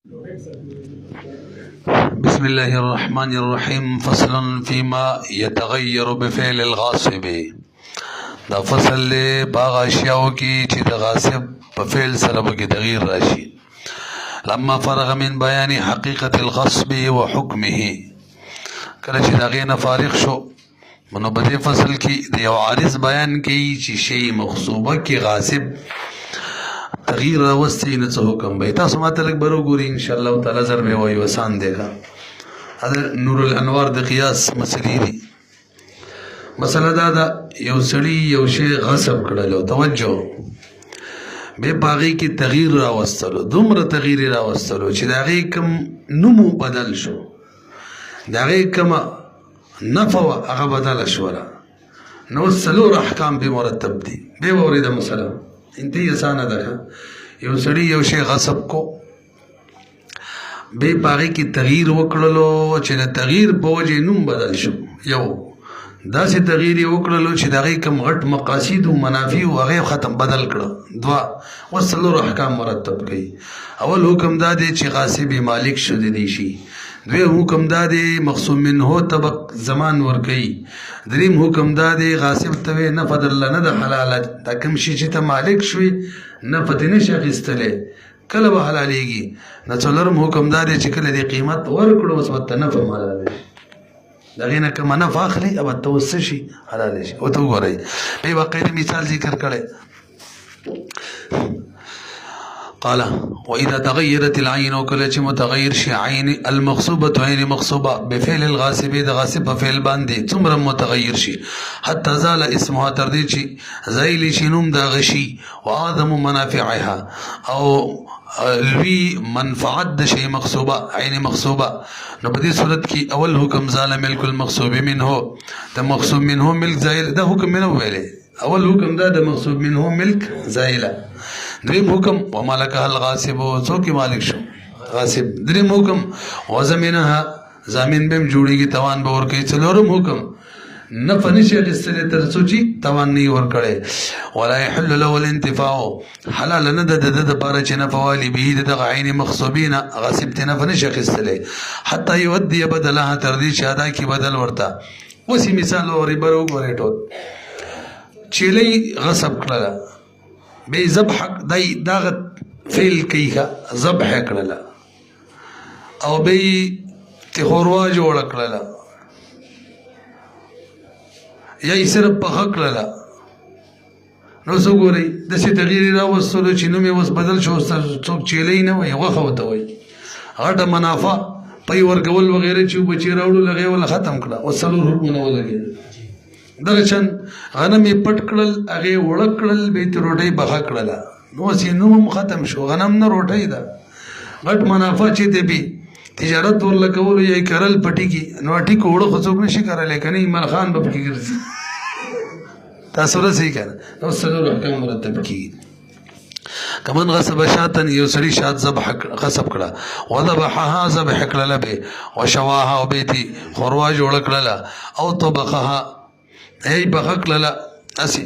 بسم الله الرحمن الرحيم. فصل فيما يتغير بفعل الغاصب. دا فصل لے باغ اشیاء کی چی دا غاصب بفعل سرب کی تغییر راشی. لما فرغ من بیان حقیقت الغصب و حکمه، کله چی دا غین فارغ شو منو بدے فصل کی دیو عارض بیان کی چی شی مخصوبہ کی غاصب تغییر راوستی نڅه حکم به تاسو ماته لږ برو ګوري ان شاء الله تعالی زر به وای وسان دیګه. دا نور الانوار د قیاس مسلې دي. مسله دا یو سړی یو شی غصب کړلو، توجه به باغی کی تغییر راوستلو، دومره تغییر راوستلو چې دا غي کم نمو بدل شو، دا غي کم نفع هغه بدل شو. نو سلور احکام به مرتب دي. به ورید مسله انتهی آسانه ده. یو سړی یو شی غصب کو، به باغی کی تغییر وکړلو چې د تغییر په وجه نوم بدل شو. یو داسې تغییر وکړلو چې دغه کم غټ مقاصد او منافع او هغه ختم بدل کړه. دوا وسلو احکام مرتب کړي. اول حکم دا دی چې غاصب مالک شود دی شي. دویم حکم دا دی مقسوم منه طبق زمان ور کوي. دریم حکم دا دی غاصب ته نه فضل نه د حلال دا کوم شي چې ته مالک شوي نه پدینه شغستله کله به حلاليږي. نه څلورم حکم دا دی چې کله دی قیمت ورکړو اوس وته نه فهماله دغه نه کوم نه فاخلي او توسه شي حلال شي. او ته وګورئ په واقعي مثال ذکر کړي. قال واذا تغيرت العين وكل شيء متغير شي عين المغصوبه عين مغصوبه بفعل الغاصب ده غاصب بفعل باندې ثمره متغير شي حتى زال اسمها تردي شي زایل شي نوم دا غشي واعظم منافعها او لوی منفعت د شی مغصوبه عین مغصوبه. نو په دې صورت کې اول حکم زال ملک المغصوب منه، د مغصوب منه ملک زایل ده حکم منه ویلې. اول حکم دا د مغصوب منه ملک زایله. دریم حکم ومالکها الغاصب، څوک مالک شو غاصب. دریم حکم وزمنها زامن بهم جوړیږي توان به ور کوي. څلورم حکم نه فنش غسل تر سوچي توان نه ور کړي. ولا يحل له الانتفاع، حلال نه د لپاره چې نه فوالي به د عین مغصوبین غاصب ته نه فنش غسل حتی يودي بدلها تر دې چې ادا کی بدل ورته. وسی مثال اوري برو ګورېټو چيلي غصب کړل به ذبح دای داغ فعل کیخه ذبح کړل او به تخوروا جوړ کړل یا یې صرف په حق کړل. نو څو ګورئ داسې تغییر راوستلو چې نوم یې اوس بدل شو. څوک چیلې نه وایي غوښه ورته وایي. غټه منافع پی ورکول وغیره چې بچی راوړو هغې وله ختم کړه. اوس څلور حکمونه ولګېدل. دغه شان غنم یې پټ کړل، هغې وړه کړل، به یې روټۍ بخه کړله. نو اوس یې نوم هم ختم شو. غنم نه روټۍ ده. غټ منافع چې دی بي تجارت ورله کولو یا یې کرل پټي کې. نو ټیکو وړه خو څوک نشي کړلی که نه ایمل خان به پکې ګرځي. تاسو رسئ که نه. نو څلور احکام مرتب کېږي. کمن غصب شاتن یو سړي شات غصب کړه وذبحها ذبح کړله به وشواها او به یې خوروا جوړه کړله او طبخها ای بخه کړله اسی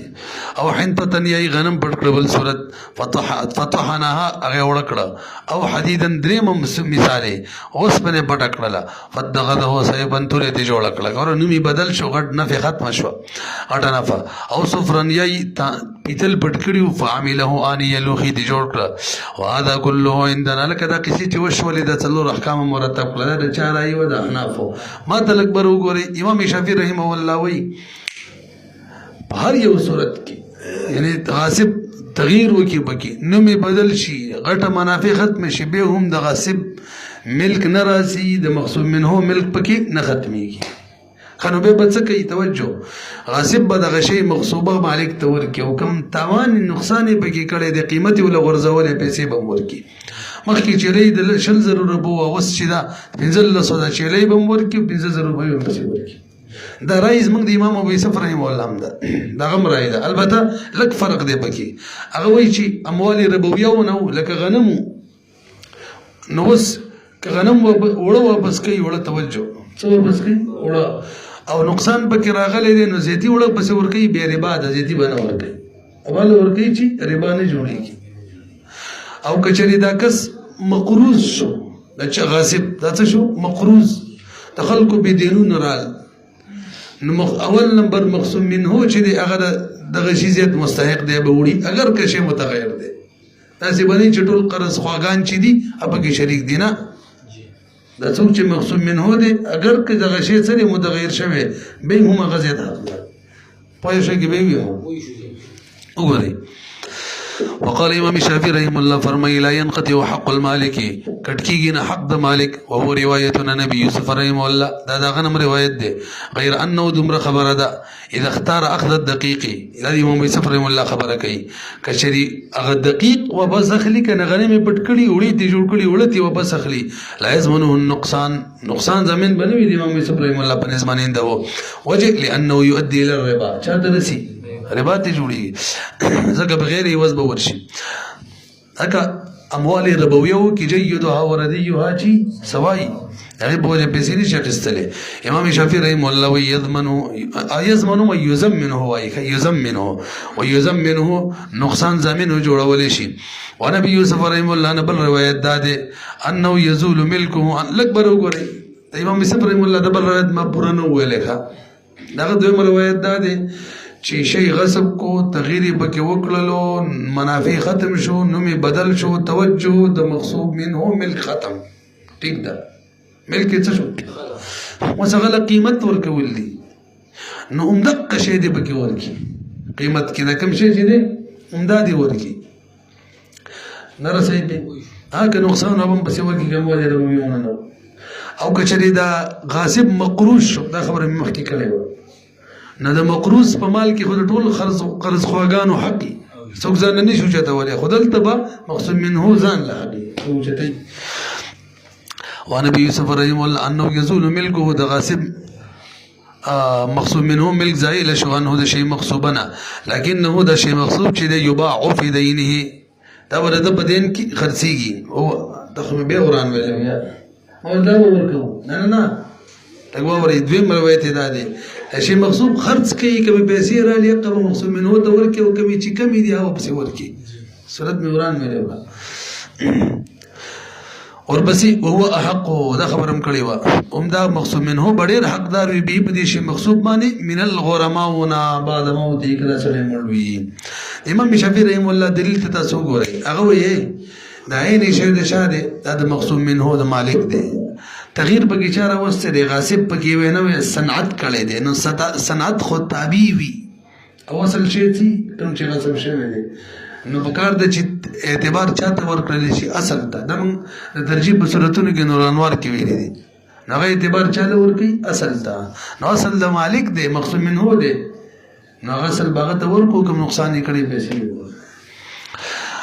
او حنطتن یې غنم پټ کړه. بل صورت فتحناها هغې وړه کړه او حدیدن درېم مثالې اوس پنې پټه کړله فدغده صیبن تورې تې جوړه کړه. ګوره نوم یې بدل شو، غټ نفع ختمه شوه، غټه نفع. او صفرن یې پیتل پټ کړي فعمله آنیه لوښي دې جوړ کړه. وهذا كله عندنا لکه دا قصې چې وشولې د څلور احکام مرتب کړه. دا د چا رایې وه؟ د احنافو. ما ته لږ بر وګورئ. امام شافعي رحمه الله وایي هر یو صورت کې یعنی غاصب تغییر وکي بکی نوم بدل شي، غټه منافع ختم شي، به هم د غاصب ملک نه راځي، د مغصوب منه ملک پکې نه ختميږي. خنو به بڅ کوي. توجه غاصب به دغه شی مغصوبه مالک ته ورکي او کم تاوان نقصان پکې کړي د قیمت ول غرزولې پیسې به ورکي. مخکې چیلې د 100 روپو اوس چې دا 1500 چیلې به ورکي 1500 روپو پیسې ورکي. دا رای زموږ د امام ابو یوسف رحمه الله هم ده. دغه هم رای ده. البته لږ فرق دی پکې. هغه وایي چې اموال ربویه ونه لکه غنم نو اوس که غنم وړه واپس کوي وړه توجه څه واپس کوي وړه او نقصان پکې راغلی دی نو زیتي وړه پسې ورکوي بیا ربا ده زیتي به نه ورکوي اول ورکوي چې ربا نه جوړېږي. او که چېرې دا کس مقروض شو د چا غاصب دا څه شو مقروض د خلکو بې دینونه رال نو اول نمبر مقسوم منه چې دی هغه دغه شي زیات مستحق دی به وړي اگر که شی متغیر دی داسې به نه چې ټول قرض خواګان چې دي هغه کې شریک دي نه دا څوک چې مقسوم منه دی اگر که دغه شی سره متغیر شوی به هم هغه زیات حق دی پوه شئ کې به وي وګورئ وقال امام شافعي رحمه الله فرمای لا ينقطع حق المالك کټکیږي نه حق د مالک او هو روایتنا نبی یوسف رحمه الله دا دغه نم روایت ده غیر انه دمر خبره ده اذا اختار اخذ الدقيق الى امام یوسف رحمه الله خبره کوي کچري هغه دقیق و بس اخلي کنه غنمه پټکړي وړي دي جوړ کړي وړتي و بس اخلي لا يزمنه نقصان زمين بنوي د امام یوسف رحمه الله په نسبانین ده وجه لانه يؤدي الى الربا چاته رسي ربا ته جوړي ځکه بغیر یوز به ورشي اګه اموال ربویو کی جیدها وردیها چی سوای هغه بوله پیسې نشي اخیستلې امام شافعي رحمه الله وی یضمن و یضمنه نقصان ضامن جوړول شي ونبي یوسف رحمه الله نه بل روایت داده انه یزول ملکه الاکبر وګورئ امام یوسف رحمه الله دبل روایت ما پوره نه ویلې دغه دویم روایت داده چې شی غصب کو تغییر بکې وکړلو منافع ختم شو نوم بدل شو توجه د مغصوب منه ملک ختم ټیک ده ملک څه شو وسغله قیمت ورکول دي نو عمدق شی دی بکې ورکی قیمت کې دا کم شی چې دی عمدا دی ورکی نه رسېږي به هغه نقصان هم بس ورکی کوم وجه روميونه نو او کچري دا غاصب مقروض شو دا خبره مخکې کړې و نه د مقروض په مال کې خود ټول قرض خواګانو حقي څوک ځان نه شو چتولې خدل تبا مقصود منه ځان له حقي او چتي ونبي يوسف رحمه الله انه يزول ملكه د غاصب مقصود منه ملك زائل شو انه ده شيء مغصوبنا لكنه ده شيء مغصوب چې ده يباع في دينه دا ورته په دین کې خرڅيږي او دغه به وران ویل او دا ورکو نه تقوا ورې دویم روایت دا دی شي مغصوب خرڅ کوي کبه پیسې را لې قبل مغصوب منه ته ورکي او کمی چې کمی دی هغه پسې ورکي صورت میوران مې اور بسی وهو احق دا خبرم کړی و عمدا مغصوب منه ډېر حقدار وي به په دې شي مغصوب باندې من الغرماء بعد موت کله سره مړوي امام شافعي رحم الله دلیل ته تاسو ګورئ هغه وایي دا عین شی د شاده دا مغصوب منه د مالک دی تغییر پکې چاره وسته دی غاصب پکې وینه صنعت کړي دی نو صنعت خو تابع وي او اصل شی چې کوم چې غاصب شوی دی نو بکار د چې اعتبار چاته ورکړل شي اصل ته د ترجیح په صورتونو کې نور انوار کې ویلي دي نو هغه اعتبار چاله ورکي اصل ته نو اصل د مالک دی مقصود منه دی نو اصل باغ ته ورکو کوم نقصان یې کړی پیسې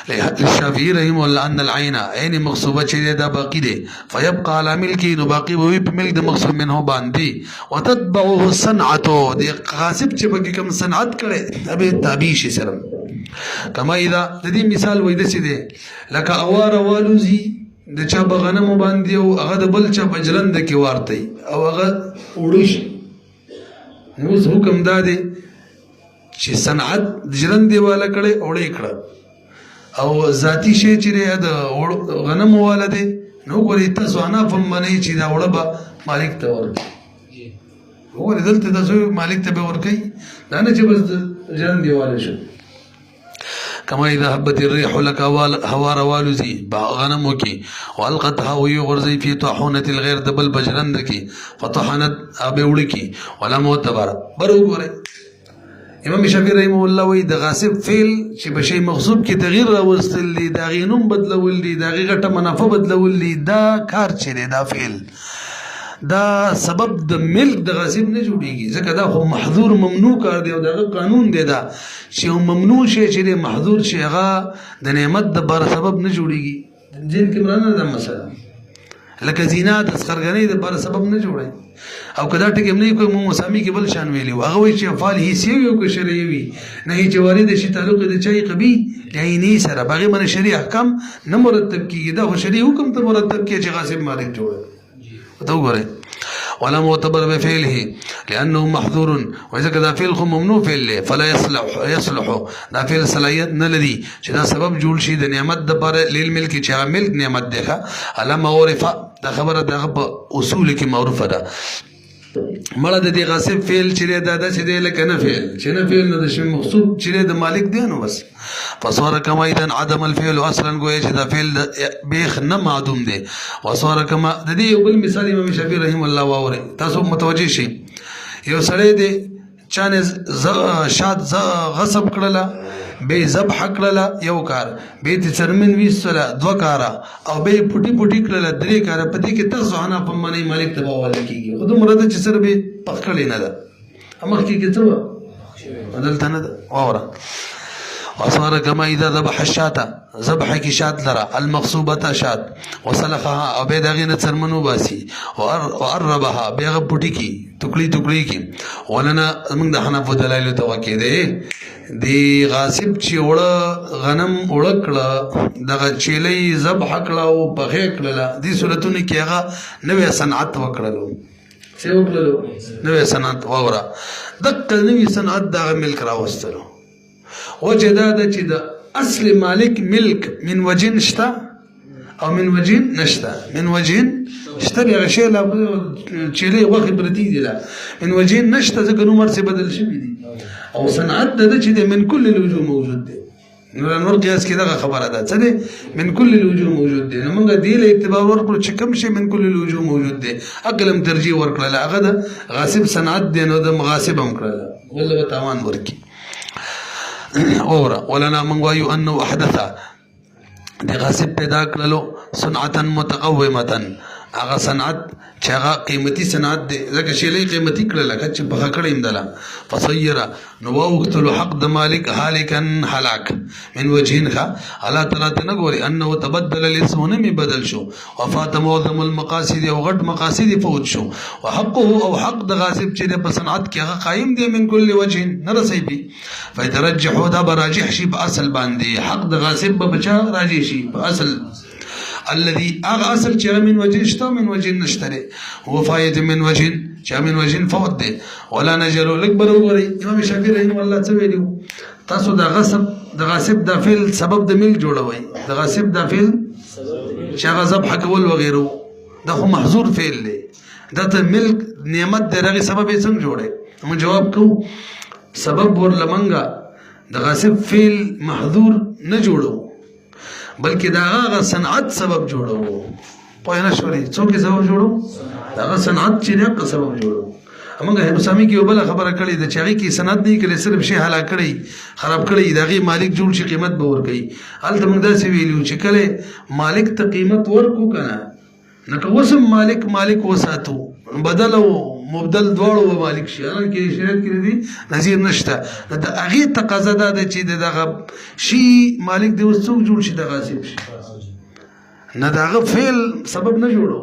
للشافعي رحمه الله ان العين عين مغصوبه چې دا باقی دي فيبقى على ملكه نو باقی وي په ملک د مغصوب منه باندې وتتبعه الصنعه دي غاصب چې بګي کوم صنعت کړي ابي تابع شي سره کما اذا د دې مثال وای د څه دي لکه اوار والوزي د چا بغنم باندې او هغه د بل چا بجرند کې ورتي او هغه وړش نو حکم دادي چې صنعت جرند دیواله کړي اوړې کړه او ذاتی شی چې د غنم والا دی نو ګورې تاسو انا فهم باندې چې دا وړه به مالک ته ورکړي وګورې دلته تاسو مالک ته به ورکړي دا نه چې بس جرند دیواله شو كما إذا هبت الريح لك هوا روالوزي غنمك والقتها ويغرزي في طاحونة الغير دبل بجرندك فطحنت أبيولك ولا معتبر بروغوري امام شافعي رحمه الله وی د غاصب فعل چې په شی مغصوب کې تغییر راوستل دي دا غینوم بدلول دي دا غټه منافع بدلول دي دا کار چي دا فعل دا سبب د ملک د غاصب نه جوړیږي ځکه دا خو محظور ممنوع کار دی او دا قانون دی دا چې ممنوع شي چې محظور شي هغه د نعمت د بار سبب نه جوړیږي جن کې مرانه د مسله لکه زینا د سخرګنۍ د بار سبب نه جوړي او کدا ټکم نه کوم مسامی کې بل شان ویلی هغه وی چې افعال حیثی وي او که شرعي وي نه چې وارد شي تعلق د چای قبي عیني سره باغی من شریع احکام نه مرتب کیږي دا شرعي حکم ته مرتب کیږي چې غاصب مالک جوړه ته وګوره ولا معتبر بفعله لأنه محظور وإذا كذا فعل خو ممنوع فعل له فلا يصلح دا فعل صلاحیت نه لري چې دا سبب جوړ شي د نعمت د پر لیل ملک چې هغه ملک نعمت دی علامه معرفه دا خبره دغه په اصول کې معروفه ده مړه د دې غاصب فعل چې دا چې دی لکه نه فعل چې نه فعل نه د شی مقصود چې د مالک دی نو بس فصار كما اذا عدم الفعل اصلا گویا چې دا فعل بیخ نه معدوم دی وصار كما د دې یو بل مثال امام شافعي رحم الله واوري تاسو متوجي شئ یو سړی دی چانه شاد غصب کړله به ذبح کړله یو کار به د چرمن ویستله دو کارا او به پټي پټي کړله درې کار په دې کې تاسو انا په معنی مالک ته واله کیږي خود مرده چې سر به پخړې نه ده امر کې څه بدل ته نه ده اوره وصار كما اذا ذبح الشاة ذبح کی شات لرا المغصوبه شات وسلخها او به دغه چرمنو باسي وقربها به پټي کی ټوکړي ټوکړي کی ولنا موږ د حنف دلایل توکي دي دی غاصب چې وړه غنم وړکړه دغه چيلې ذبح کړه او بغې کړه دي صورتونه کې هغه نوې صنعت وکړلو څه وکړلو نوې صنعت وره دغه نوې صنعت دغه ملک راوستلو وجه دا ده چې د اصل مالک ملک من وجه نشته او من وجه نشته من وجه شته هغه شی لا چيلې وخت برتی دي لا من وجه نشته ځکه نو مرسي بدل شوی دي او صنعت ده چې من كل الوجوه موجود دي نور قياس کې دا خبره ده څه دي من كل الوجوه موجود دي نو موږ دې له اعتبار ورکړو چې کوم شي من كل الوجوه موجود دي عقلم ترجیح ورکړل هغه د غاصب صنعت دي نو د مغاصب هم کړل ولا تاوان ورکی اورا ولنا من وایو انه احدث د غاصب پیدا کړلو صنعتا متقومه هغه صنعت چې هغه قیمتي صنعت دی ځکه چې لې قیمتي کړل لکه چې په کړه امدلا فصير نو وقتل حق د مالک هالکن هلاك من وجهين الله تعالی ته نګوري انه تبدل الاسم نمی بدل شو وفات معظم المقاصد او غټ مقاصد فوت شو وحقه او حق د غاصب چې په صنعت کې هغه قائم دی من كل وجه نه رسي بي فيترجح دا براجح شي په اصل باندې حق د غاصب به بچا راجي شي په اصل الذي اصل چې من وجه شته من وجه نشته هو فائده من وجه چې من وجه فوت دی ولا نجلو الاكبر وګوري امام شافعي رحم الله څه ویلو تاسو د غاصب د فعل سبب د مل جوړوي د غاصب د فعل چې هغه ذبح کول وغيره دا خو محظور فعل دی دا ته ملک نعمت درغه سبب یې څنګه جوړه موږ جواب کوو سبب ورلمنګا د غاصب فعل محظور نه جوړو بلکې دا هغه صنعت سبب جوړو پوه نه شوري څوک سبب جوړو دا هغه صنعت چې نه سبب جوړو امغه حسامي کې وبله خبره کړې د چاغي کې صنعت نه کړي صرف شی حالا کړي خراب کړي دغه مالک جوړ شي قیمت به ور کوي هلته موږ دا سی ویلو چې کله مالک ته قیمت ورکو کنه نو وسم مالک وساتو بدل او مبدل دواړو مالک شي ان کې شریعت کې دي نظیر نشته د هغه تقاضا ده چې دغه شی مالک دی وسوک جوړ شي دغه غاصب شي نه دغه فعل سبب نه جوړو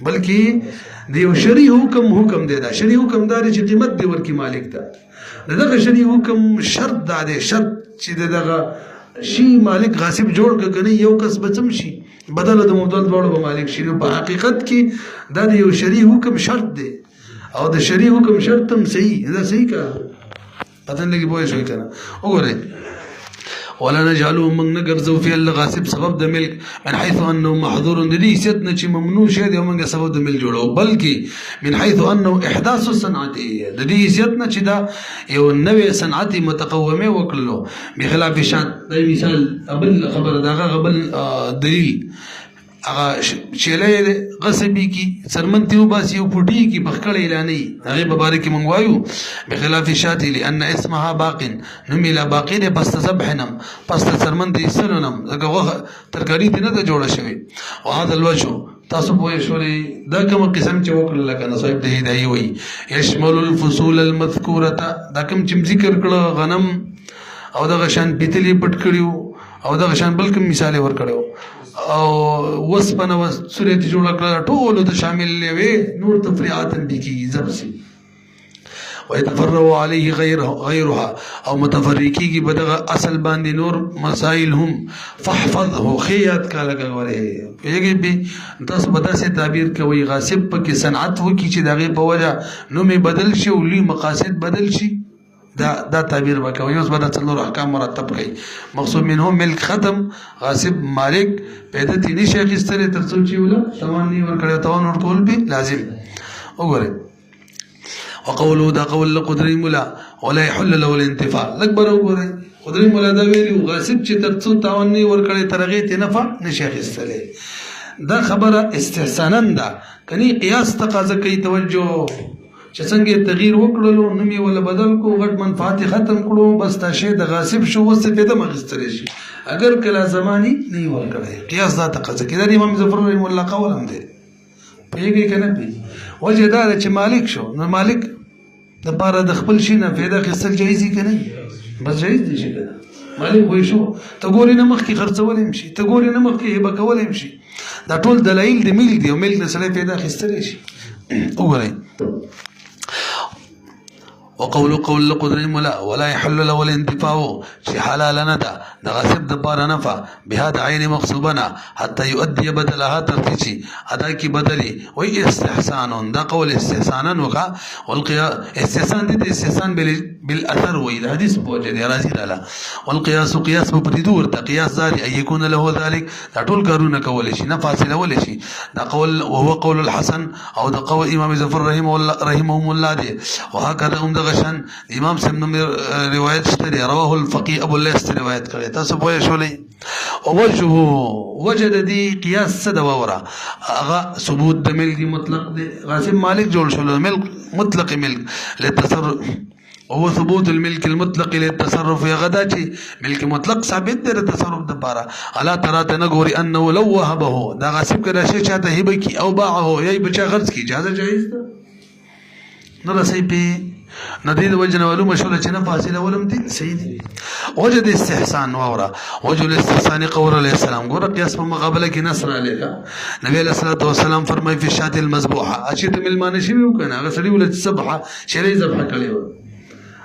بلکې د یو شرعي حکم دی دا شرعي حکم دار چې قیمت دی ورکی مالک ته دغه شرعي حکم شرط ده شرط چې دغه شی مالک غاصب جوړ کنه یو کس بچم شي بدل د مبدل دواړو به مالک شي په حقیقت کې دا یو شرعي حکم شرط دی او د شرعي حکم شرط هم صحیح دا صحیح کا پته نه لګي پوه شئ کنه وګوره ولا نجعله من نغرزو في الغاصب سبب د ملک من حيث انه محظور د دې ست نه چې ممنوع شه دی موږ سبب د ملک جوړو بلکې من حيث انه احداث الصنعه د دې ست نه چې دا یو نوې صنعت متقومه وکړلو بخلاف شات د مثال قبل خبر داغه قبل دلیل هغه چيلې غصبي کی سرمنتي وباسي او پټي کی بخکړې اعلانې هغه مبارک منغوایو بخلاف شاتي لان اسمها باق نميلا باقي ده پس ذبحنم پس سرمنتي سننم هغه ترکاری دي نه جوړه شوی او هذا الوجه تاسو په شوري دا کوم قسم چې وکړل لکه صاحب د هدايه وي يشمل الفصول المذكوره دا کوم چې ذکر کړه غنم او د غشان پیتلی پټ کړیو او د غشان بل کوم مثال ور کړو او وسپنه وسورت جوړ کړه ټول د شامل لوي نور تفریعات بکی زبسي ويتفرع عليه غيرها او متفرقي کی بدغه اصل باندې نور مسائل هم فاحفظه خیات کا لګا غره یګي به تاسو به داسې تعبیر کوي غاصب په کې صنعت وکي چې دغه په وجه نوم بدل شي او لوی مقاصد بدل شي دا تعبیر وکوي اوس به د څلور احکام مرتب کړي مقصود منهم ملک ختم غاصب مالک پیدا تینی شي اخیستل تر څو چې ولا توان نه ور کړی توان ور کول به لازم وګوره وقوله دا قول قدري مولا ولا يحل له الانتفاع لکبر وګوره قدري مولا دا ویلی غاصب چې تر څو توان نه ور کړی ترغه ته نفع نشي اخیستل دا خبره استحسانا ده کني قياس تقاضا کوي توجه چې څنګه تغییر وکړلو نو می ولا بدل کو غټ منفعت ختم کړو بس تا شی د غاصب شو وسه پیدا مغستر شي اگر کله زماني نه ور کړی قياس دا تقاضا کوي د امام ظفر رحم الله قول هم دی پیږي کنه پی وجه دا چې مالک شو نو مالک د پاره د خپل شي نه پیدا خستل جایزي کنه بس جایز دي شي کنه مالک وای شو ته ګوري نه مخ کې خرڅول هم شي ته ګوري نه مخ کې هبه کول هم شي دا ټول دلایل د ملک دی او ملک سره پیدا خستل شي وګورئ وقول قدر مولا ولا يحل له الانتفاع شي حلال ندا د غاصب د پاره نفع بهذا عين مغصوبنا حتى يؤدي بدلها ترتيشي ادا کی بدلی وای استحسان دا قول استحسانا وقع والقياس استحسان دي استحسان بالاثر وای الحديث بوجه دي راضي لاله والقياس قياس په دور ته قياس ذلك اي يكون له ذلك دا ټول کارونه کول شي نه فاصله ول شي دا قول وهو قول الحسن او دا قول امام ظفر رحمهم الله دي وهكذا هم غشن امام سمن روایت شته رواه الفقيه ابو الليث روایت کړي تاسو پوه شولې او وجد دي قياس صد وورا هغه ثبوت د ملک مطلق دي غاصب مالک جوړ شول ملک مطلق ملک للتصرف وهو ثبوت الملك المطلق للتصرف يا غدا چې ملک مطلق ثابت دی تصرف د پاره الا ترى تنغوري انه لو وهبه دا غاصب کړه شي چاته هبه کی او باعه یا بچا غرض کی اجازه جایز ده نو رسې په ندید وجه معلومه شول چې نه فاصله ولم دي صحیح دي وجد استحسان وورا وجه الاستحسان قول علیہ السلام ګور قیاس په مقابله کې نصر علیه نبی علیہ الصلوۃ والسلام فرمای فی الشات المذبوحه اچې ته ملمانه شي وکنه هغه سړي ولې صبحه شری ذبح کړي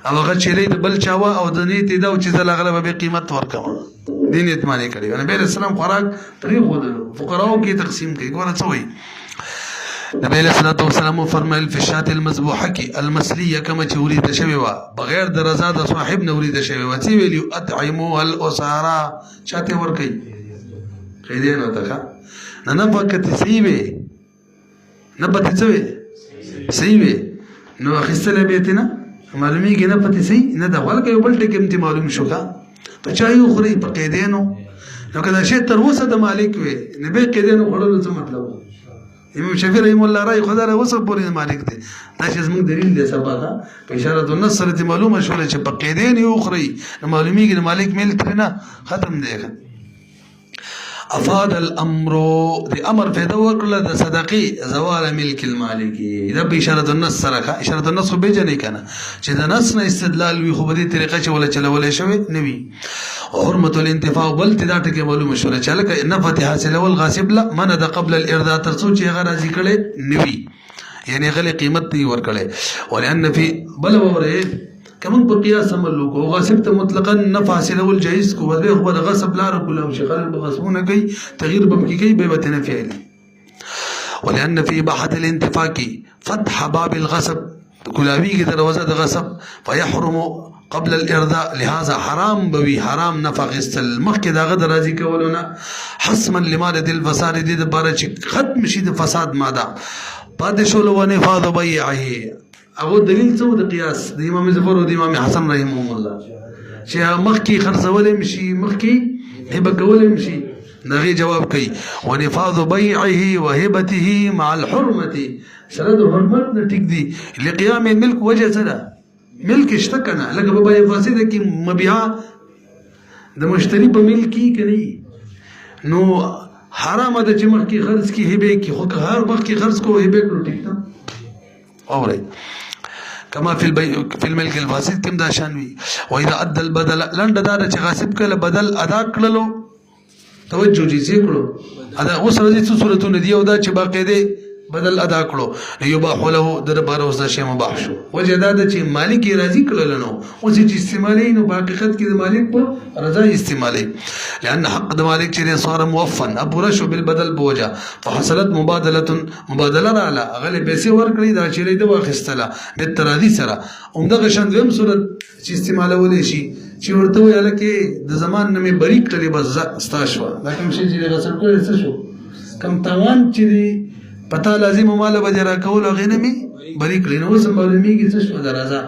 او هغه چیرې د بل چاوا او د نیت دا چې زل غلبه به قیمت ورکوم دین اتمانه کړي نبی علیہ السلام خوراک طریق ودل فقراو کې تقسیم کوي ګور څه وایي نبی علیہ الصلوۃ والسلام فرمایل فی الشات المذبوحه کی المسلیه کما چې ورید شوی و بغیر د رضا د صاحب نه ورید شوی و چې ویلو اطعموا الاسارا چاته ور کوي خیدې نه تا نه فقط سیوی نه پته څه سیوی نو اخستله بیتنا معلومی کې نه پته سی نه دا ولکه یو بل ټکم ته معلوم شو کا په چایو خوري په قیدینو نو کله شی تر وسه د مالک وي نبی قیدینو خورلو څه مطلب امام شافعي رحم الله راي خدای له وسه پورې مالک دی دا چې موږ دلیل دی سبا دا په اشاره د نص سره معلومه شول چې په قیدین یو خوري معلومی کې مالک مل ترنه ختم دی افاد الامر د امر پیدا وکړه د صدقې زوال ملک المالکی دا په اشاره د نص سره اشاره د نص به جنې کنه چې د نص نه استدلال وي خو به دې طریقه چې ولا چلولې شوی نوي حرمت الانتفاع بل تدا ټکي معلومه شول چې لکه نفت حاصل ول غاصب لا من د قبل الارضاء ترڅو چې هغه راځي کړي نوي یعنی غلي قیمت دی ور کړي ولئن فی بل وره كمان بقياس عملوا کو غاصب ته مطلقا نفع حاصل ول جائز کو بده خو د غصب لار کولو شي خلل بغصبونه کوي تغییر بم کی کوي به وتنه فعل ولئن في اباحه الانتفاع فتح باب الغصب كلاوي کی دروازه د غصب فيحرم قبل الارضاء لهذا حرام بوي حرام نفع غسل مخک دا غد راضي کولونه حسما لماده الفساد دي د بار چې ختم شي د فساد ماده پادشول و نفاذ بيعه او دلیل څه د قیاس د امام ظفر او د امام حسن رحمهم الله چې مخکی خرڅول مشي مخکی هبه کول مشي دغه جواب کوي ونفاذ بيعه وهبته مع الحرمه سره د حرمت نه ټیک دي لقيام الملك وجه سره ملک اشتکنه لکه په بای فاسده کې مبيع د مشتری په ملکی کوي نو حرام د چې مخکی خرڅ کی هبه کی خو هر مخکی خرڅ کو هبه کړو ټیک ده اوري كما في الملك الفاسد كم دا شانوي واذا ادى البدل لند دار چې غاصب کله بدل ادا کړلو توجه دي ذکرو ادا اوس ورځي څو صورتونه دی او دا چې باقاعده بدل ادا کړو یباح له در بار اوس د شی مباح شو وجه دا چې مالک یې راضي کړل نو اوس چې استعمالي نو په حقیقت کې د مالک په رضا استعمالي لأن حق د مالک چې صار موفن ابو رشو بالبدل بوجا فحصلت مبادله رااله غلې پیسې ورکړي دا چې د واخستله به تراضي سره عمدغه شندویم صورت چې استعمالول شي چې ورته ویل کې د زمان نه مې بری کړلې بس استاشوا دا کوم شي چې غسل کړی څه شو کم تاوان چې پتا لازم مال بجرا کول غینه می بری کړی نو سم معلومیږي څه شو درازه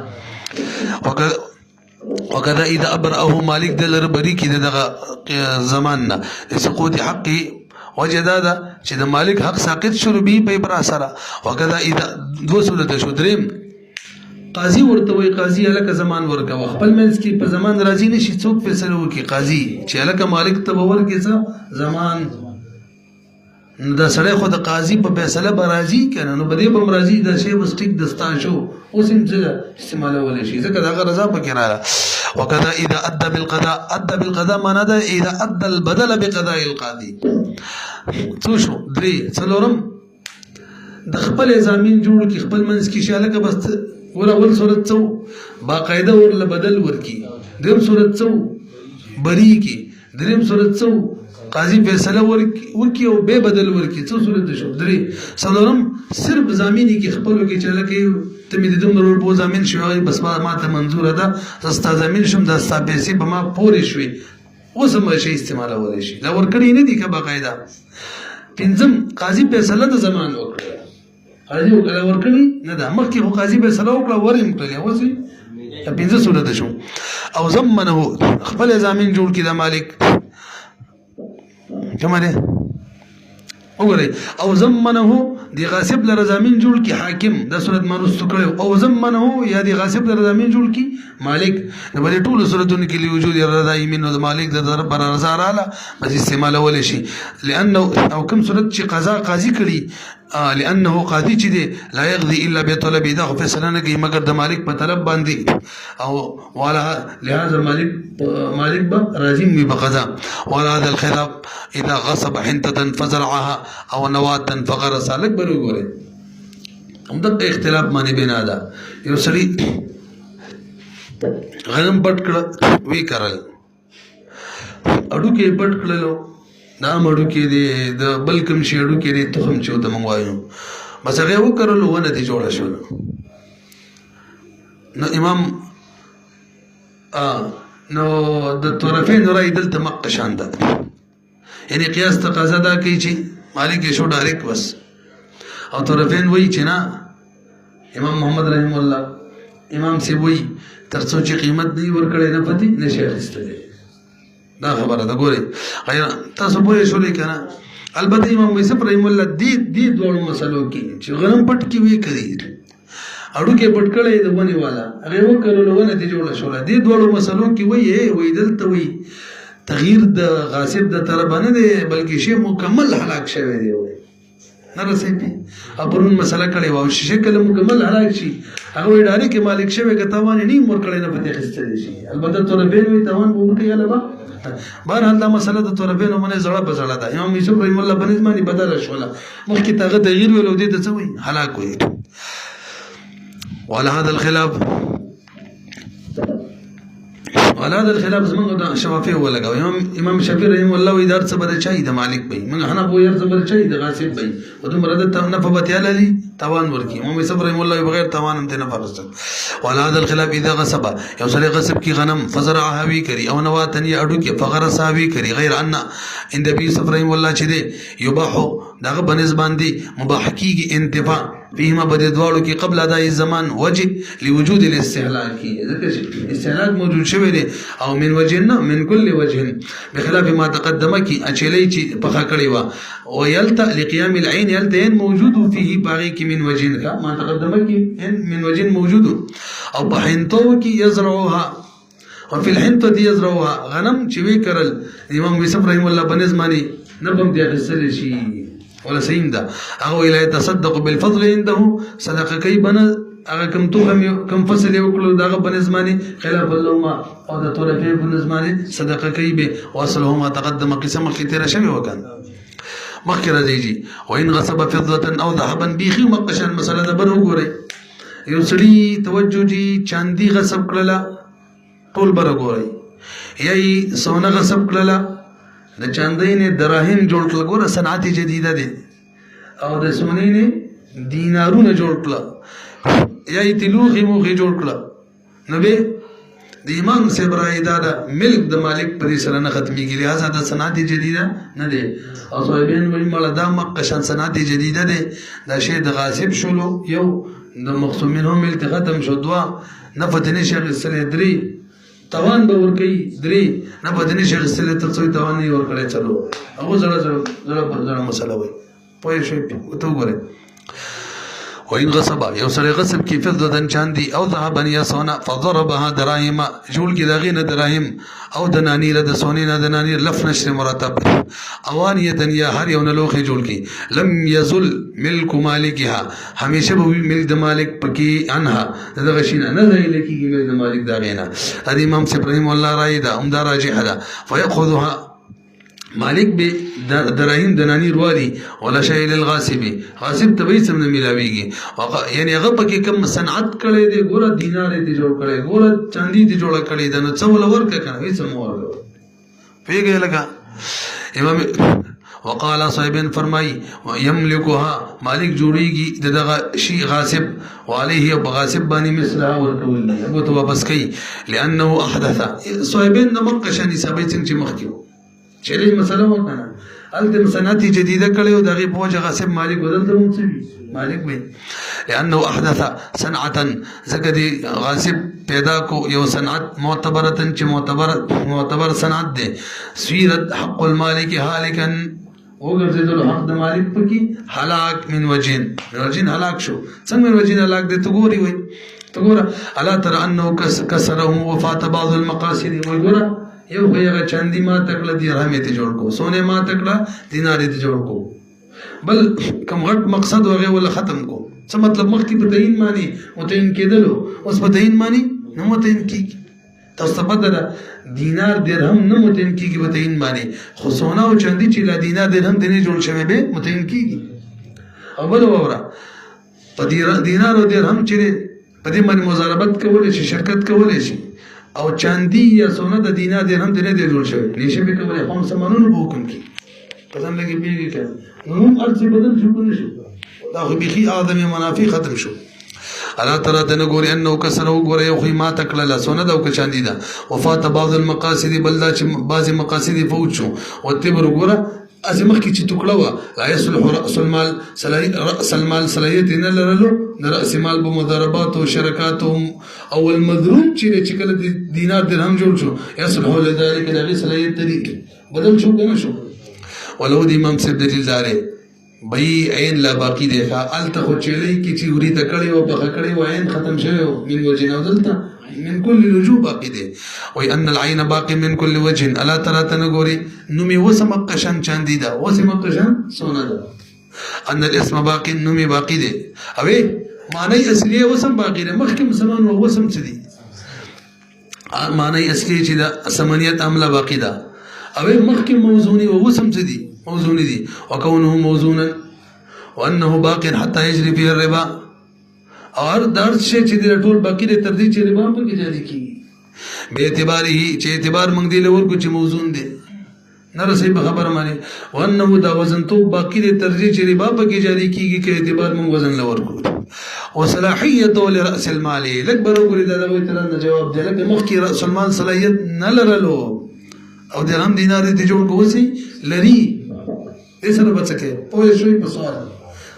وکذا اذا ابرأه مالک دلر بری کې دغه زمان نه سقوط حق وجدادا چې د مالک حق ساقط شروع به په بر سره وکذا اذا دو صورت شو دریم قاضي ورته وي قاضي الک زمان ورکا خپل منځ کې په زمان راضي نشي څوک فیصله وکي قاضي چې الک مالک تبور کې څه زمان دا سړی خو د قاضي په فیصله به راضي کنه نو بده به راضي دا شی بس ټیک دستا شو اوس هم څه استعمالول شي ځکه دا رضا پکې رااله وکذا اذا ادى بالقضاء معنا دا اذا ادى البدل بقضاء القاضي څه شو درې څلورم د خپل زمين جوړ کی خپل منځ کې شاله که بس اول صورت څو باقاعده ورله بدل ورکی دیم صورت څو بری کی دریم صورت څو قاضي فیصله ورکی او به بدل ورکی څو صورت شو درې څلورم صرف زمینی کې خپل کې چاله کې ته مې د دومره په زمين شوی بس ما ته منظور ده ستا زمين شم د ستا پیسې به ما پورې شوي اوس هم شي استعمالول شي دا ورکړی نه دي که باقاعده پنځم قاضي فیصله د زمان وکړه قاضي ورکړي نه ده مخکې خو قاضي فیصله وکړه وریم کړلی اوس پنځه صورت شو او ضمنه خپل زمين جوړ کړي د مالک کومه ده وګورئ او ضمنه دی غاصب لره زمين جوړ کی حاکم د صورت مرستو کړو او ضمنه یا دی غاصب لره زمين جوړ کی مالک د بل ټول صورتونو کې وجود رضا یمین د مالک د در پر رضا رااله بس استعمال ول شي لانه او کوم صورت چې قضا قاضي کړي لانه قاضي چې دی لا يقضي الا بطلب دا فیصله نه کوي مگر د مالک په طلب باندې او ولا لهذا مالک به راضي وي بقضا ولا هذا الخلاف اذا غصب حنطه فزرعها او نواة فغرس لك بروګره هم د اختلاف باندې بنا ده یو سړي غنم پټ کړ وی کرل اډو کې پټ کړلو دا مړو کې دی د بلکم شي اډو کې دی تخم چې د منغوایو بس هغه وکړلو ونه دي جوړه شو نو امام نو د طرفین راي دلته مقشان ده یعنی قیاس تقاضا دا کوي چې مالک یې شو ډایرکټ بس او طرفین وایي چې نه امام محمد رحم الله امام سی وایي تر څو چې قیمت دی ورکړی نه پتی نشي اخیستلی دا خبره ده ګورئ تاسو پوه شولئ که نه البته امام یوسف رحم الله دې دواړو مسلو کې چې غنم پټ کې وی کړي اډوکې پټ کړی د ونې والا هغې وکرلو ونه دې جوړه شوله دې دواړو مسلو کې وایي دلته وایي تغییر د غاصب د طرفه نه دی بلکې شی مکمل هلاک شوی دی نه رسېږي پرون مسله کړې وه شی کله مکمل هلاک شي هغه وایي ډایرکټ مالک شوی که تاوان یې نه ورکړی نه پتې اخیستلی شي البته طرفین وایي تاوان به ورکوي هله به بهرحال دا مسله د طرفینو باندې زړه په زړه ده امام یوسف رحم الله په نسبت باندې بدله شوله مخکې ته هغه تغییر ویل او دې ته څه وایي هلاک وایي وعلى هذا الخلاف زمونږ د شوافی ولګاو امام شافعي رحم الله وایي دا هر څه به د چای د مالک وي موږ حنف وایي هر څه به د چای د غاصب وي خو دومره د نفع به تیاله لي تاوان ورکړي امام یوسف رحم الله بغیر تاوان هم ته نفع رسول وعلى هذا الخلاف اذا غصب یو سړی غصب کی غنم فزرعها وی کړي او نواتن یې اډو کې فغرسها وی کړي غیر ان عند ابي یوسف رحم الله چې دی یباح دغه بنسبت باندې مباح کیږي انتفاع فيهما بدي دوالو کې قبل اداء الزمان وجه لوجود الاستهلاك ذکر استهلاك موجود شوی دی او من وجه نه من كل وجه بخلاف ما تقدم کی اچلی چې پخا کړی و او يلت لقيام العين يلتين موجود فيه باغي کی من وجه کا ما تقدم کی من وجه موجود او بحنتو کی يزرعها وفي الحنطه يزرعها غنم چې وی کرل امام یوسف رحم الله بنزمانی نبم دی غسل شي ولا سیم ده هغه ویل تصدق بالفضل عنده صدقه کوي بنه هغه کم تو کم فصل یو کړو دغه بنزمانی خلاف اللهم او د طرفین بنزمانی صدقه کوي به واصله ما تقدم قسم کې تیر شوی وکړ مخکې راځي جي وإن غصب فضة او ذهبا بیخي مقشان مسله ده بر وګورئ یو سړي توجه جي چاندي غصب کړله ټول بر وګورئ یا یې سونه غصب کړله د چاندۍ نه دراهم جوړ کړل ګوره صنعت جدیده ده او د سونې نه دینارونه جوړ کړل یا یې تلوخي موخي جوړ کړل نو به د امام صاحب رائے دا ملک د مالک پر سره نه ختميږي لہذا د صنعت جديده نه دي او صاحبین وایي مړه دا مقشن صنعت جديده ده دا شی د غاصب شولو یو د مخصومین هم ملت ختم شو دوا نه فتنه شیخ سره دري توان به ورکی دري نه فتنه شیخ سره تر څو توان نه ور کړی چلو هغه زړه مسله وای پوه شئ ته وګورئ وإن غصب یو سړی غصب کی فضة چاندي او ذهبا یا سونا فضربها دراهم جوړ کی داغینه دراهم او دنانیر د سونې نه دنانیر لف نشر مرتب اوانیه یا هر یو نه لوخي جوړ کی لم يزل ملک مالکها همیشه به ملک د مالک پکې انها دغه شینه نه دی لکیږي ملک د مالک داغینه ادي امام ابراهيم الله رايدا عمدہ راجح ده فياخذها مالک به دراهم دنانیر والی ولا شيء للغاصب غاصب تبي سم نه ملاويږي یعنی هغه پکې کم صنعت کړي دي ګوره دینار دي جوړ کړي ګوره چاندي دي جوړ کړي دا نو څو ورکه کنه هیڅ مو ورکه پیګه لگا امام وقال صاحبین فرمای يملكها مالک جوړيږي دغه شی غاصب وعليه غاصب باندې مثله ورکول هغه ته واپس کوي لانه احدث صاحبین د مقشن حسابي څنګه مخکیو چیلنج مسله وکنه الته صنعت جديده کړي او دغه بوج غاصب مالک بدلته مونږ مالک وي لانه احدث صنعه زکدي غاصب پیدا کو یو صنعت معتبرتن چې معتبر صنعت ده سیرت حق المالک هالکن وګرځیدل حق د مالک پکې هلاك من وجين هلاك شو څنګه من وجين هلاك دي تو ګوري وي تو ګوره الا ترى انه كسره وفات بعض المقاصد وګوره یو هغه چاندي ما تکړه درهم ته جوړ کو سونه ما تکړه دینار ته جوړ کو بل کم غټ مقصد وغه ولا ختم کو څه مطلب مخکې په تعین معنی متعین کېدلو اوس په تعین معنی نه متعین کیږي تاسو په دغه دینار درهم نه متعین کیږي په تعین معنی خو سونه او چاندي چې لا دینار درهم دنه جوړ شوی به متعین کیږي او بل وره په دینار او درهم چې په دې باندې مضاربت کولای شي شرکت کولای شي او چاندي یا سونه د دینار درهم دنه جوړ شوی نشه به کولای هم سمانونو به حکم کی پتن لګي پیږي کړه نو ارڅ بدل شو کنه شو دا خو بيخي اعظم منافع ختم شو الا ترى تنغوري انه كسر وغوري يو ما تکل سونه دا او چاندي دا وفات بعض المقاصد بلدا چې بعض مقاصد فوت شو او تبر وګوره ازمخ کی چې ټوکړه وا لا يصلح راس المال صلاحيت نه لرلو راس مال په مضاربات او شرکات او المضروب چې کله دینار درهم جوړ شو يصلح لذلك دغه صلاحيت طریق بدل شو کنه شو ولو د امام صاحب دلیل داره بای عین لا باقی دی الته خو چلی کی چې وری ته کړي او بخ کړي و عین ختم شوی من وجه نو دلته من كل الوجوه باقی دی وای ان العين باقي من كل وجه الا ترى تنغوري نومي وسم قشن چاندي دا وسم قشن سونا دا ان الاسم باقي نومي باقی دی اوی معنی اصلي وسم باقی دی مخکې مسلمان و وسم څه دی معنی اصلي چې دا سمانیت عمله باقی ده اوی مخکې موزوني و وسم څه دی موزون دي وكونه موزونا وانه باق حتى يجري فيه الربا اور درس شي چې د ټول باقی د تر دې چې ربا په کې جاری کیږي به اعتباره چې اعتبار موږ دی لور کو چې موزون دي نه رسې په خبره مانی وانه دا وزن تو باقی د تر دې چې ربا په کې جاری کیږي کې اعتبار موږ وزن لور کو وصلاحيه لراس المال لکبر وګړي دا د وې تر جواب دی لکه مخکې راس المال صلاحیت نه لرلو او درهم دینار دې جوړ کوسي لري سره بچکه پوه شوي په سوال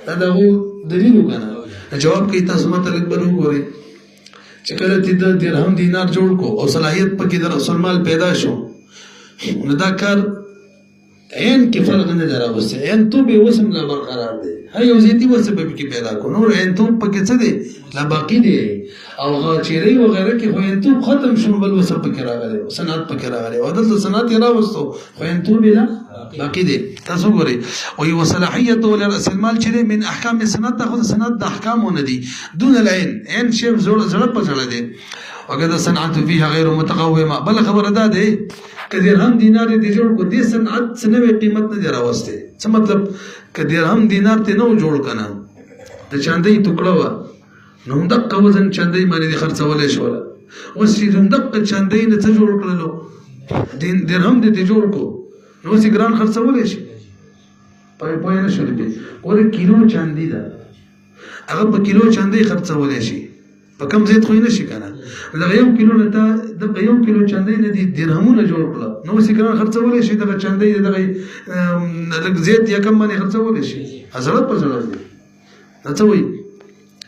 دا دغه دلیل وکنه جواب کوي تاسو ماته لګبر وګورئ چې کله دې د درهم دینار جوړ کو او صلاحیت پکې د رسول مال پیدا شو نو دا کار عین کې فرق نه دراوسته عین تو به وسم لا برقرار دی هي یو زیتی وسه به کې پیدا کو نو عین تو پکې څه دی لا باقی دی او غاچری و غیره کې خو عین تو ختم شو بل وسه پکې راغلی صنعت پکې راغلی او دلته صنعت راوستو خو عین تو بلا باقی دی تاسو ګورئ او یو صلاحیت لراس المال چې من احکام سند تاخذ سند د احکامونه دي دون العين عين شی زړه په زړه دی وګدا صنعت فيها غیر متقومه بل خبره ده دی که درهم دینار دې جوړ کو دې صنعت څه نوې قیمت نه دی راوستی څه مطلب که درهم دینار ته نه و جوړ که نه د چاندۍ ټوکړه وه نو همدقه وزن چاندۍ باندې دې خرڅولی شوله اوس چې همدقه چاندۍ نه څه جوړ کړلو درهم دې جوړ کو نو اوس یې ګران خرڅولی شي پوه نه شولې پې ګوره کیلو چاندي ده هغه په کیلو چاندۍ خرڅولی شي په کم زیات خو یې نه شي که نه دغه یو کیلو نه تا دغه یو کیلو چاندۍ نه دي درهمونه جوړ کړه نو اوس یې ګران خرڅولی شي دغه چاندۍ دغه لږ زیات یا کم باندې خرڅولی شي زړه په زړه دی دا څه وایي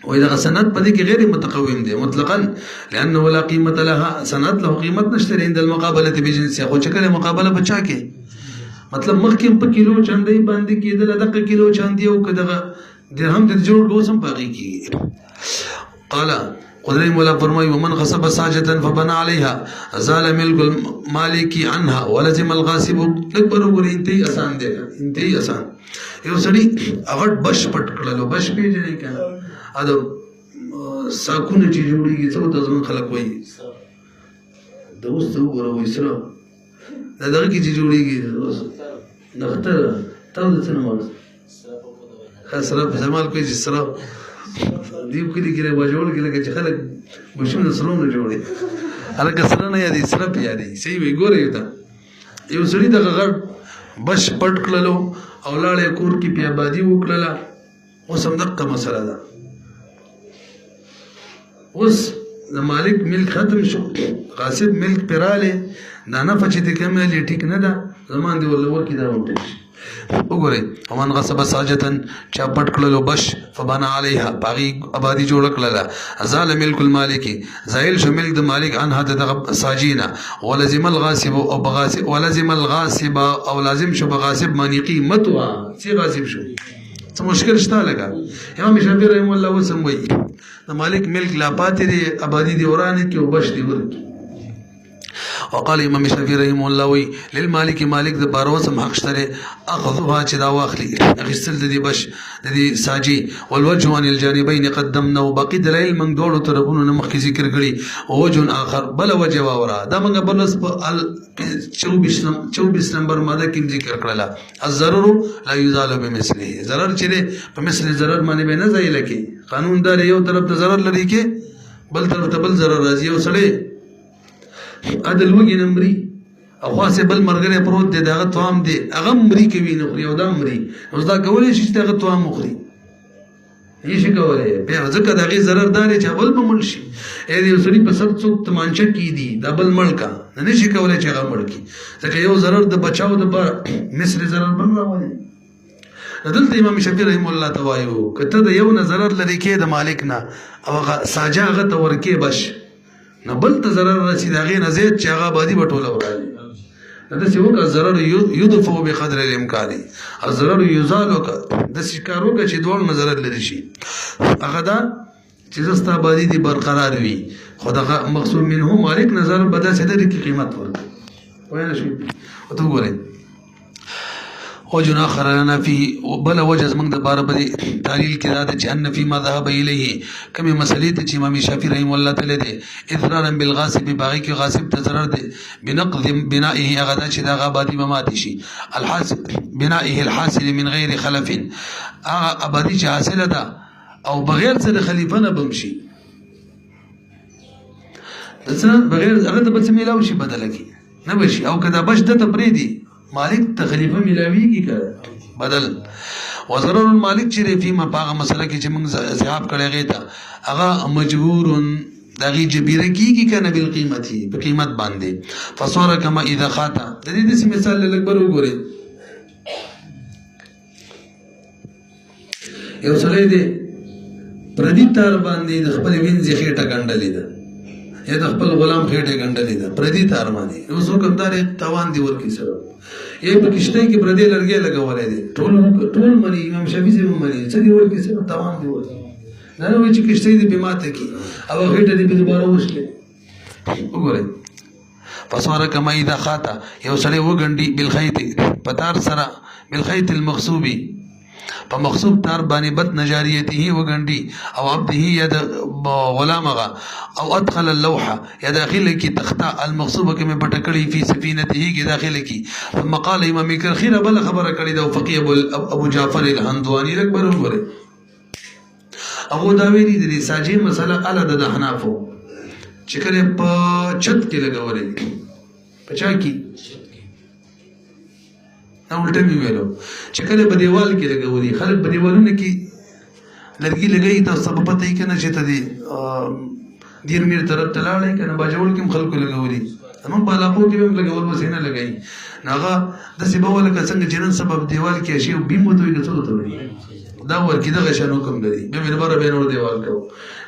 وای دغه سند په دې کې غیر متقوم دی مطلقا لانه لا قیمت لها سند له قیمت نشته عند المقابله بجنسها خو چې کله مقابله بچا کې مطلب مخکې په کیلو چاندۍ باندې کېدل دغه کیلو چاندۍ او که دغه درهم دې جوړ کړو سم باقي کېږي قال قدري مولا فرمای ومن غصب ساجة فبنى عليها زال ملك المالك عنها ولزم الغاصب اکبر وګورئ انتهایی آسان دی انتهایی آسان یو سړي هغه بش پټ کړلو بش پیژنې که نه دا ساکونه چې جوړېږي څه ورته زموږ خلک وایي د اوس ته وګوره وایي سره دا دغه کې چې جوړېږي نښتره تا د څه نه مغز سره په استعمال کوي چې سره دیو کلي کې رواجول کې لکه چې خلک مشون د سرو نه جوړي هلکه سره نه یادي سره پې یادي صحیح وي ګوره یو ته یو سړي دغه غټ بش پټ کړلو او لاړې کور کې پې آبادي وکړله اوس همدقه مسله ده اوس د مالک ملک ختم شو غاصب ملک پې رالی دا نفع چې دې کم رالي ټیک نه ده زمان دې ورله ورکړي دا وټیک شي وګورئ ومن غصب ساجة چا پټ کړلو بش فبنى عليها باغي آبادي جوړ کړله زال ملک المالک زایل شو ملک د مالک عنها دغه ساجینا ولزم الغاصب او بغاصب ولزم الغاصب او لازم شو بغاصب معنی قیمتها سی غاصب شو څه مشکل شته لګا امام شافعي رحم الله وسم وایي د مالک ملک لا پاتې دی آبادي دی ورانه کې او بش دی ورکی وقال امام شافعي رحمه الله وی للمالک مالک د باروسم حق شته اخذها چې دا واخلي اخستل د دې بش د دې ساجي والوجه عن الجانبين قدمنا وبقي دلائل من دوړو طرفونو نه مخکې ذکر کړي او وجه اخر بل وجه واورا دا موږ بلس په 24 نمبر ماده کې ذکر کړل الضرر لا يزال بمثله ضرر چې په مثل ضرر باندې به نه ځای لکه قانون دار یو طرف ته ضرر لري کې بل طرف ته بل ضرر راځي او سړی عدل وګي نمبري او خاصه بل مرګره پروت دی دغه توام دی هغه مري کوي نو یو دا مري اوس دا کولای شي چې دغه توام مخري هیڅ کولای به ځکه دغه ضرر دار چې بل به مړ شي اې دې سړي په سر څوک تمانچه کی دي دبل مړکا نه شي کولای چې هغه مړ کی ځکه یو ضرر د بچاو د مثل ضرر بل راوړي دلته امام شافعي رحم الله توایو کته د یو نظر لري کې د مالک نه او ساجا هغه ته ورکه بش نه بل ته ضرر رسید هغه نه زیات چې هغه بادي بټوله ورالي دا چې وکړه ضرر یدفع بقدر الامکان الضرر یزال د شکارو کې چې دوه نظر لري شي هغه دا چې زستا بادي دي برقرار وي خدغه مقصود منه مالک نظر بدا څه لري کې قیمت ورته وای نه شي او ته وګورئ وجه آخر لنا فيه بل وجه زمنګ د بار بدی تعلیل کې دا چې ان فيما ذهب اليه کمی مسلې ته چې امام شافعي رحم الله تعالی دې اضرارا بالغاصب باغی کې غاصب ته ضرر دي بنقض بنائه غدا چې دا غابادي ممات شي الحاصل بنائه الحاصل من غیر خلف ابدي چې حاصله ده او بغیر څه خلیفہ نه بمشي دڅه بغیر هغه ته بس میلاو شي بدل کی نه بشي او کدا بش د تبریدي مالک تخلیفه ملاویږي که بدل وضرر المالک چې فيما باغه مسله کې چې موږ ذهاب کړی غي ته هغه مجبور دغه جبیره کیږي کنه بل قیمتي په قیمت باندې فصور کما اذا خاطا د دې مثال لګبر وګورئ یو سړی دی پردي تار باندې د خپل وینځي خېټه ګنډلې ده یا د خپل غلام خېټه ګنډلې ده پردي تار باندې یو څوک همدار توان دی ورکی سره یې په کشته کې پردي لرګي لګولې دي ټول منی امام شافعي زمو منی څه دی ورکی سره توان دی ورکی نه نو چې کشته دې بماته کی او خېټه دې په دوباره وشله وګورئ فصور کما اذا خاطا یو سړی وګنډي بالخيط پتار سره بالخيط المغصوبي په مخصوب تار باندې بد نجاریته وګنډي او عبده یا د غلامغه او ادخل اللوحه یا داخله کی تخته المغصوبه کې مې پټکړی فی سفینته کې داخله کی ثم قال امام کرخی بل خبره کړی دا فقيه ابو جعفر الهندواني اکبر وګوره ابو داویری د ساجي مسله اله د حنافو چې کله په چت کې لګولې پچا کی نو الټه می ویلو چې کله په دیوال کې لګولې خلک په دیوالونو کې لرګي لګي تاسو په پته کې نه چې ته دي دیر میر طرف تلاړې کنه باجوړ کې خلکو لګولې هم په علاقو کې هم لګول وسینه لګي ناغه د سیبول ک څنګه جنن سبب دیوال کې شی بیم دوی کې څه وته دا ورکی دغه شانو کم لري به منبر به نور دیوال کو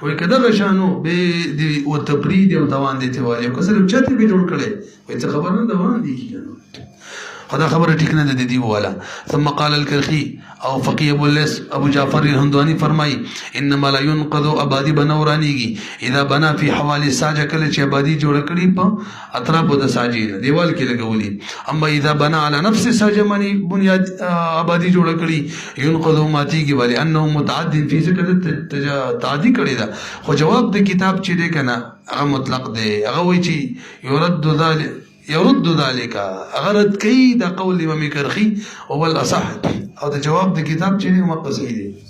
وای کده غشانو به دی او تپری دی او توان دي ته وای کو سره چاته به جوړ کړي وای څه خبر نه دوان دي کیږي خدا خبر ټیک نه دی والا ثم قال الكرخي او فقيه ابو جعفر الهندواني فرمای انما لا ينقض ابادي بنورانيږي اذا بنا في حوالي ساجه کله چې ابادي جوړ کړي په اطراف د ساجي دیوال کې لګولي اما اذا بنا على نفس ساجه مني بنیاد ابادي جوړ کړي ينقض ماتيږي ولی انه متعد في ذکر تعدي کړي دا خو جواب د کتاب چې دی کنه هغه مطلق دی هغه وایي چې يرد ذلك غرض كي دا قول امام کرخی او الاصح او دا جواب دا کتاب چې موږ صحیح دی